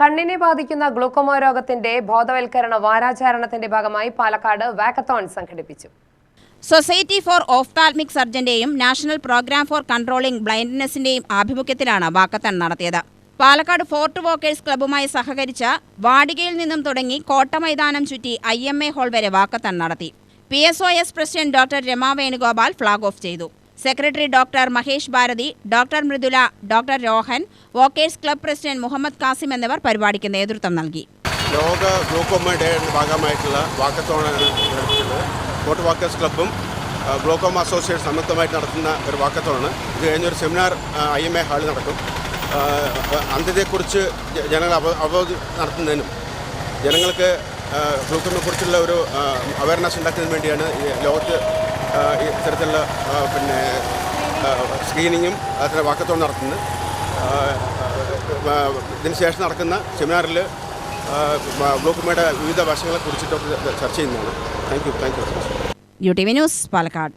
കണ്ണിനെ ബാധിക്കുന്ന ഗ്ലൂക്കോമ രോഗത്തിന്റെ ബോധവൽക്കരണ വാരാചരണത്തിന്റെ ഭാഗമായി പാലക്കാട് വാക്കത്തോൺ സംഘടിപ്പിച്ചു. സൊസൈറ്റി ഫോർ ഓഫ്താൽമിക് സർജന്റെയും നാഷണൽ പ്രോഗ്രാം ഫോർ കൺട്രോളിംഗ് ബ്ലൈൻഡ്നെസിന്റെയും ആഭിമുഖ്യത്തിലാണ് വാക്കത്തൺ നടത്തിയത്. പാലക്കാട് ഫോർട്ട് വോക്കേഴ്സ് ക്ലബ്ബുമായി സഹകരിച്ച വാടികയിൽ നിന്നും തുടങ്ങി കോട്ട മൈതാനം ചുറ്റി IMA ഹാൾ വരെ വാക്കത്തൺ നടത്തി. PSOS president doctor Rama Venugopal flag off ചെയ്തു. Secretary doctor Mahesh Bharathi, doctor Mridula, doctor Rohan, walkers club president Muhammad Kasim എന്നിവർ പരിപാടിക്ക് നേതൃത്വം നൽകി. ലോക ഗ്ലൂക്കോമ ഡേയുടെ ഭാഗമായിട്ടുള്ള വാക്കത്തോൺ ഫോർട്ട് വാക്കേഴ്സ് ക്ലബ്ബും ഗ്ലൂക്കോമ അസോസിയേഷൻ സംയുക്തമായിട്ട് നടത്തുന്ന ഒരു വാക്കത്തോണ്. ഇത് കഴിഞ്ഞൊരു സെമിനാർ IMA ഹാളിൽ നടക്കും. അന്ത്യത്തെക്കുറിച്ച് ജനങ്ങൾ അവബോധം നടത്തുന്നതിനും ജനങ്ങൾക്ക് ഗ്ലൂക്കോമയെക്കുറിച്ചുള്ള ഒരു അവയർനെസ് ഉണ്ടാക്കുന്നതിന് വേണ്ടിയാണ് ഈ ലോകത്ത് ഇത്തരത്തിലുള്ള സ്ക്രീനിങ്ങും അത്ര വാക്കത്തോൺ നടത്തുന്നത്. ഇതിനുശേഷം നടക്കുന്ന സെമിനാറിൽ ഗ്ലൂക്കോമയുടെ വിവിധ വശങ്ങളെ കുറിച്ചിട്ടൊക്കെ ചർച്ച ചെയ്യുന്നതാണ്. Thank you. UTV news, Palakkad.